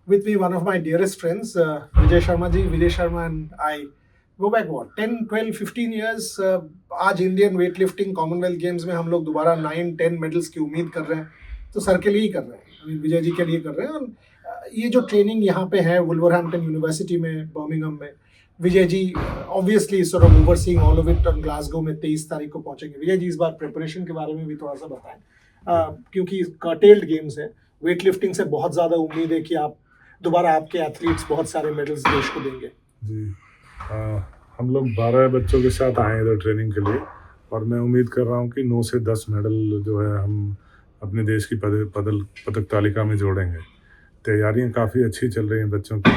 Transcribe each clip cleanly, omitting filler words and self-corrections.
with me one of my dearest friends, Vijay Sharma ji. Vijay Sharma and I go back what 10, 12, 15 years. आज Indian weight lifting Commonwealth games में हम लोग दोबारा 9-10 medals की उम्मीद कर रहे हैं, तो सर के लिए ही कर रहे हैं, अभी विजय जी के लिए कर रहे हैं। और ये जो ट्रेनिंग यहाँ पे है वुल्वरहैम्पटन यूनिवर्सिटी में, बर्मिंघम में, Vijay ji obviously sort of overseeing all of it. और ग्लासगो में 23 तारीख को पहुंचेंगे। विजय जी, इस बार प्रिपरेशन के बारे में भी थोड़ा सा बताएं, क्योंकि कर्टेल्ड गेम्स है, वेट लिफ्टिंग से बहुत ज़्यादा उम्मीद है कि आप दोबारा आपके एथलीट्स बहुत सारे मेडल्स देश को देंगे। जी, हम लोग 12 बच्चों के साथ आए इधर ट्रेनिंग के लिए, और मैं उम्मीद कर रहा हूँ कि 9 से 10 मेडल जो है हम अपने देश की पदक तालिका में जोड़ेंगे। तैयारियाँ काफ़ी अच्छी चल रही हैं बच्चों की।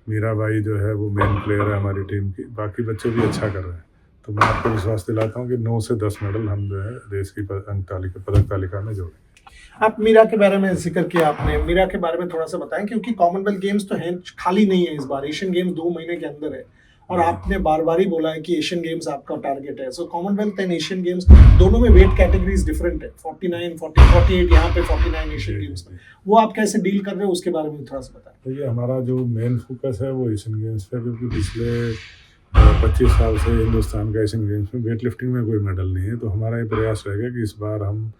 मीरा भाई जो है वो मेन प्लेयर है हमारी टीम की, बाकी बच्चे भी अच्छा कर रहे हैं। तो मैं आपको विश्वास दिलाता हूँ कि 9 से 10 मेडल हम जो है देश की पदक तालिका में जोड़ेंगे। आप मीरा के बारे में जिक्र किया आपने, मीरा के बारे में थोड़ा सा बताएं, क्योंकि कॉमनवेल्थ गेम्स तो है, खाली नहीं है इस बार। एशियन गेम्स 2 महीने के अंदर है, और आपने बार बार ही बोला है कि एशियन गेम्स आपका टारगेट है। सो कॉमनवेल्थ एंड एशियन गेम्स दोनों में वेट कैटेगरीज डिफरेंट है, 49, 40, 48, यहाँ पे 49 एशियन गेम्स में। वो आप कैसे डील कर रहे हो, उसके बारे में थोड़ा सा बताएं। तो ये हमारा जो मेन फोकस है वो एशियन गेम्स पे, क्योंकि पिछले 25 साल से हिंदुस्तान का एशियन गेम्स में वेट लिफ्टिंग में कोई मेडल नहीं है। तो हमारा ये प्रयास रहेगा कि इस बार हम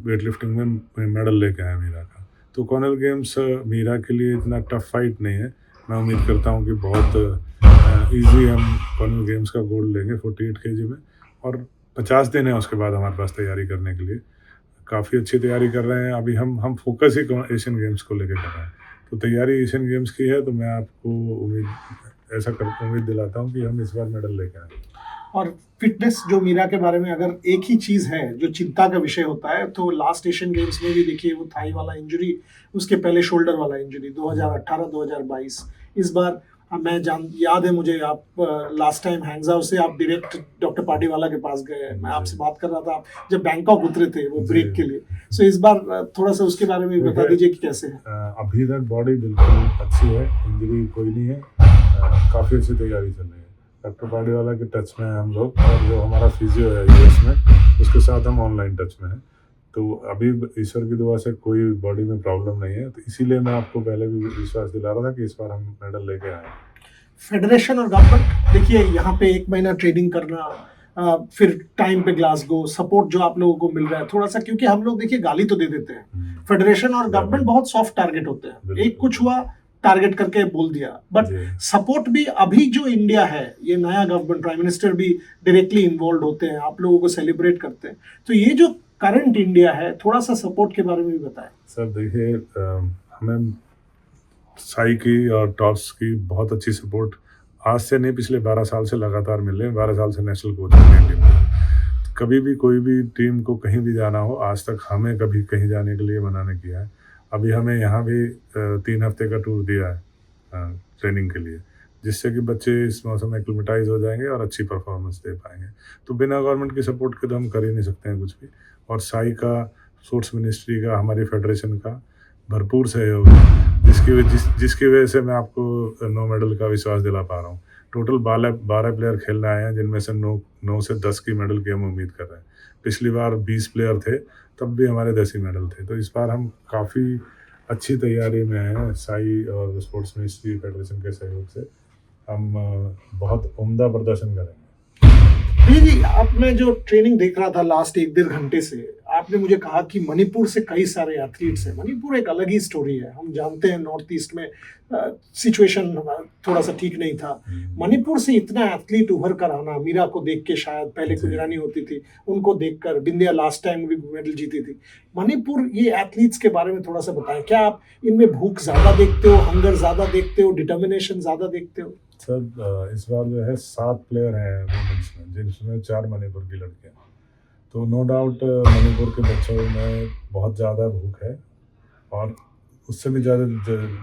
वेट लिफ्टिंग में मेडल लेके आए मीरा का। तो कॉमनवेल्थ गेम्स मीरा के लिए इतना टफ फाइट नहीं है। मैं उम्मीद करता हूँ कि बहुत इजी हम कॉमनवेल्थ गेम्स का गोल्ड लेंगे 48 kg में, और 50 दिन है उसके बाद हमारे पास तैयारी करने के लिए। काफ़ी अच्छी तैयारी कर रहे हैं। अभी हम फोकस ही एशियन गेम्स को लेकर कर रहे हैं। तो तैयारी एशियन गेम्स की है, तो मैं आपको उम्मीद दिलाता हूँ कि हम इस बार मेडल लेकर आए। और फिटनेस जो मीरा के बारे में अगर एक ही चीज़ है जो चिंता का विषय होता है, तो लास्ट एशियन गेम्स में भी देखिए वो थाई वाला इंजरी, उसके पहले शोल्डर वाला इंजरी 2018-2022। इस बार मैं याद है मुझे, आप लास्ट टाइम हैंगजाओ से आप डायरेक्ट डॉक्टर पार्टीवाला के पास गए। मैं आपसे बात कर रहा था, आप जब बैंकॉक उतरे थे वो ब्रेक के लिए। सो इस बार थोड़ा सा उसके बारे में बता दीजिए कि कैसे है। अभी तक बॉडी बिल्कुल अच्छी है, इंजरी कोई नहीं है, काफ़ी अच्छी तैयारी चल रही है। डॉक्टर पार्टीवाला के टच में हैं हम लोग, और जो हमारा फिजियो है यूएस में, उसके साथ हम ऑनलाइन टच में हैं। तो अभी ईश्वर की दुआ से कोई बॉडी में प्रॉब्लम नहीं है। तो इसीलिए मैं आपको पहले भी विश्वास दिला रहा था कि इस बार हम मेडल लेके आए। फेडरेशन और गवर्नमेंट, देखिए यहाँ पे 1 महीना ट्रेनिंग करना, फिर टाइम पे ग्लासगो, सपोर्ट जो आप लोगों को मिल रहा है थोड़ा सा, क्योंकि हम लोग देखिए गाली तो दे देते हैं, फेडरेशन और गवर्नमेंट बहुत सॉफ्ट टारगेट होते हैं, एक कुछ हुआ टारगेट करके बोल दिया, बट सपोर्ट भी अभी जो इंडिया है, ये नया गवर्नमेंट, प्राइम मिनिस्टर भी डायरेक्टली इन्वॉल्व होते हैं, आप लोगों को सेलिब्रेट करते हैं। तो ये जो करंट इंडिया है, थोड़ा सा सपोर्ट के बारे में भी बताएं। सर देखिए, हमें साई की और टॉप्स की बहुत अच्छी सपोर्ट आज से नहीं, पिछले 12 साल से लगातार मिल रहे हैं। 12 साल से नेशनल कोच हैं टीम में। कभी भी कोई भी टीम को कहीं भी जाना हो, आज तक हमें कभी कहीं जाने के लिए मना नहीं किया है। अभी हमें यहाँ भी 3 हफ्ते का टूर दिया है ट्रेनिंग के लिए, जिससे कि बच्चे इस मौसम में एक्लिमेटाइज हो जाएंगे और अच्छी परफॉर्मेंस दे पाएंगे। तो बिना गवर्नमेंट की सपोर्ट के तो हम कर ही नहीं सकते हैं कुछ भी। और साई का, स्पोर्ट्स मिनिस्ट्री का, हमारी फेडरेशन का भरपूर सहयोग है, जिसकी वजह से मैं आपको 9 मेडल का विश्वास दिला पा रहा हूँ। टोटल 12 प्लेयर खेलने आए हैं, जिनमें से 9 से 10 की मेडल की हम उम्मीद कर रहे हैं। पिछली बार 20 प्लेयर थे, तब भी हमारे 10 ही मेडल थे। तो इस बार हम काफ़ी अच्छी तैयारी में हैं। साई और स्पोर्ट्स मिनिस्ट्री फेडरेशन के सहयोग से हम बहुत उम्दा प्रदर्शन करेंगे। जी, आपने जो ट्रेनिंग देख रहा था लास्ट 1-1.5 घंटे से, आपने मुझे कहा कि मणिपुर से कई सारे एथलीट्स हैं। मणिपुर एक अलग ही स्टोरी है, हम जानते हैं नॉर्थ ईस्ट में सिचुएशन थोड़ा सा ठीक नहीं था। मणिपुर से इतना एथलीट उभर कर आना, मीरा को देख के, शायद पहले गुजरानी होती थी, उनको देखकर, बिंदिया लास्ट टाइम भी मेडल जीती थी। मणिपुर, ये एथलीट्स के बारे में थोड़ा सा बताएं। क्या आप इनमें भूख ज़्यादा देखते हो, हंगर ज़्यादा देखते हो, डिटर्मिनेशन ज़्यादा देखते हो? सर इस बार जो है 7 प्लेयर हैं वुमेन्स में, जिनमें 4 मणिपुर की लड़कियाँ। तो नो डाउट मणिपुर के बच्चों में बहुत ज़्यादा भूख है, और उससे भी ज़्यादा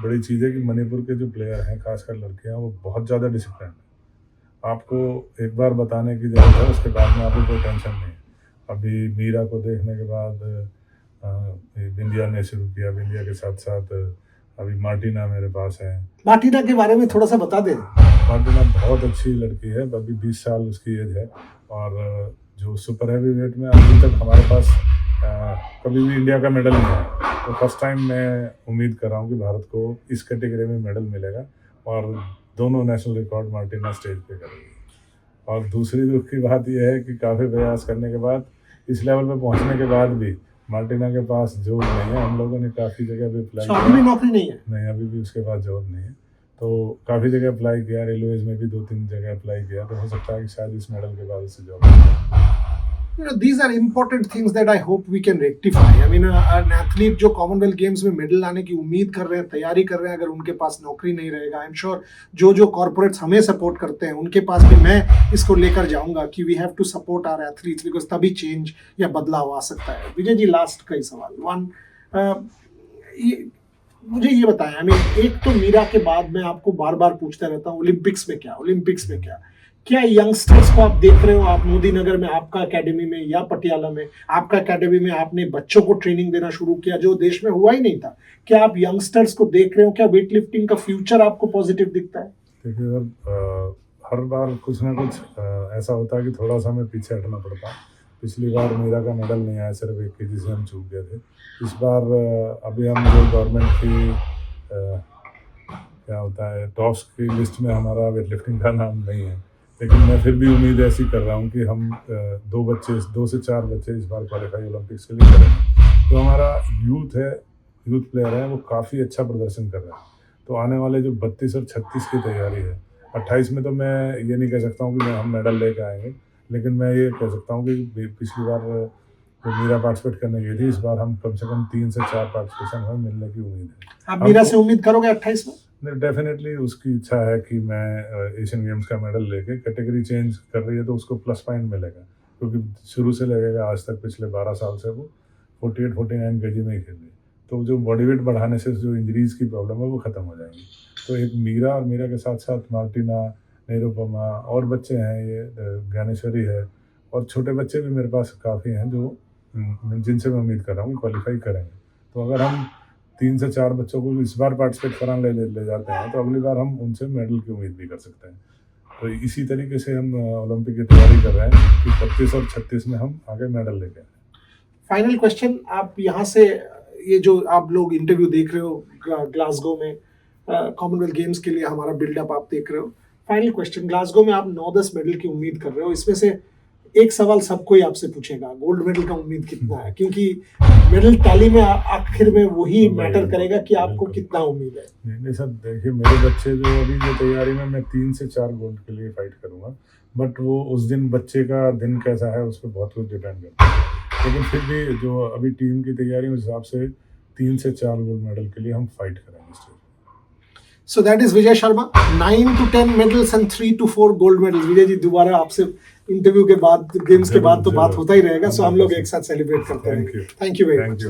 बड़ी चीज़ है कि मणिपुर के जो प्लेयर हैं, खासकर लड़कियाँ, वो बहुत ज़्यादा डिसिप्लिन है। आपको एक बार बताने की ज़रूरत है, उसके बाद में आपको कोई टेंशन नहीं है। अभी मीरा को देखने के बाद बिंदिया ने शुरू किया, बिंदिया के साथ साथ अभी मार्टिना मेरे पास है। मार्टिना के बारे में थोड़ा सा बता दें। मार्टिना बहुत अच्छी लड़की है, अभी 20 साल उसकी एज है, और जो सुपर हैवी वेट में अभी तक हमारे पास कभी भी इंडिया का मेडल नहीं है। तो तो फर्स्ट टाइम मैं उम्मीद कर रहा हूँ कि भारत को इस कैटेगरी में मेडल मिलेगा और दोनों नेशनल रिकॉर्ड मार्टिना स्टेज पे करेगी। और दूसरी दुख की बात यह है कि काफ़ी प्रयास करने के बाद इस लेवल पे पहुंचने के बाद भी मार्टिना के पास जॉब नहीं है। हम लोगों ने काफ़ी जगह भी अप्लाई So, अभी भी नौकरी नहीं है? नहीं, अभी भी उसके पास जॉब नहीं है। तो काफ़ी जगह अप्लाई किया, रेलवेज में भी 2-3 जगह अप्लाई किया, तो हो सकता है कि शायद इस मेडल के बाद उसे जॉब मिले। You know, these are important things that I hope we can rectify. I mean, an athlete जो कॉमनवेल्थ गेम्स में मेडल लाने की उम्मीद कर रहे हैं, तैयारी कर रहे हैं, अगर उनके पास नौकरी नहीं रहेगा, आई एम श्योर जो कॉर्पोरेट्स हमें सपोर्ट करते हैं उनके पास भी मैं इसको लेकर जाऊंगा कि we have to support our athletes, because तभी चेंज या बदलाव आ सकता है। विजय जी, लास्ट कई सवाल। मुझे ये बताएं, आई मीन, एक तो मीरा के बाद मैं आपको बार बार पूछता रहता हूँ ओलंपिक्स में क्या, क्या यंगस्टर्स को आप देख रहे हो? आप मोदी नगर में आपका एकेडमी में या पटियाला में आपका एकेडमी में आपने बच्चों को ट्रेनिंग देना शुरू किया जो देश में हुआ ही नहीं था। क्या आप यंगस्टर्स को देख रहे हो? क्या वेट लिफ्टिंग का फ्यूचर आपको पॉजिटिव दिखता है? देखिए सर, हर बार कुछ ना कुछ ऐसा होता है कि थोड़ा सा हमें पीछे हटना पड़ता है। पिछली बार मीरा का मेडल नहीं आया, सिर्फ 1 केजी से हम चूक गए थे। इस बार अभी हम जो गवर्नमेंट की क्या होता है टॉप्स की लिस्ट में हमारा वेट लिफ्टिंग का नाम नहीं है, लेकिन मैं फिर भी उम्मीद ऐसी कर रहा हूँ कि हम 2 से 4 बच्चे इस बार क्वालिफाई ओलंपिक्स के लिए करेंगे। तो हमारा यूथ प्लेयर है वो काफ़ी अच्छा प्रदर्शन कर रहा है। तो आने वाले जो 32 और 36 की तैयारी है, 28 में तो मैं ये नहीं कह सकता हूँ कि हम मेडल लेकर आएंगे, लेकिन मैं ये कह सकता हूँ कि पिछली बार तो मीरा पार्टिसिपेट करने गई थी, इस बार हम कम से कम 3 से 4 पार्टिसिपेशन हमें मिलने की उम्मीद है। आप मीरा से उम्मीद करोगे 28 में? डेफिनेटली उसकी इच्छा है कि मैं एशियन गेम्स का मेडल लेके, कैटेगरी चेंज कर रही है तो उसको प्लस पॉइंट मिलेगा, क्योंकि शुरू से लगेगा आज तक पिछले 12 साल से वो 48-49 केजी में ही खेल रही है। तो जो बॉडी वेट बढ़ाने से जो इंजरीज की प्रॉब्लम है वो ख़त्म हो जाएंगी। तो एक मीरा और मीरा के साथ साथ मार्टिना, निरुपमा और बच्चे हैं, ये ज्ञानेश्वरी है, और छोटे बच्चे भी मेरे पास काफ़ी हैं जो जिनसे मैं उम्मीद कर रहा हूँ क्वालिफाई करेंगे। तो अगर हम 3 से 4 बच्चों को इस बार पार्टिसिपेट कराने ले जाते हैं तो अगली बार हम उनसे मेडल की उम्मीद भी कर सकते हैं। तो इसी तरीके से हम ओलंपिक की तैयारी कर रहे हैं कि 32 और 36 में हम आगे मेडल लेके आए। फाइनल क्वेश्चन, आप यहाँ से ये जो आप लोग इंटरव्यू देख रहे हो ग्लासगो में कॉमनवेल्थ गेम्स के लिए हमारा बिल्डअप आप देख रहे हो, फाइनल क्वेश्चन, ग्लासगो में आप 9-10 मेडल की उम्मीद कर रहे हो, इसमें से एक सवाल सबको ही आपसे पूछेगा, गोल्ड मेडल का उम्मीद कितना है? क्योंकि मेडल टैली में आखिर में वही मैटर करेगा कि आपको कितना उम्मीद है। नहीं सर, देखिए मेरे बच्चे जो अभी जो तैयारी में मैं 3 से 4 गोल्ड के लिए फाइट करूंगा, बट वो उस दिन बच्चे का दिन कैसा है उस पर बहुत कुछ डिपेंड करता है। लेकिन फिर भी जो अभी टीम की तैयारी उस हिसाब से 3 से 4 गोल्ड मेडल के लिए हम फाइट करेंगे। So that is Vijay Sharma, 9 to 10 medals and 3 to 4 gold medals. Vijay ji, दोबारा आपसे इंटरव्यू के बाद, गेम्स के बाद तो बात होता ही रहेगा, सो हम लोग एक साथ सेलिब्रेट करते हैं। Thank you very much.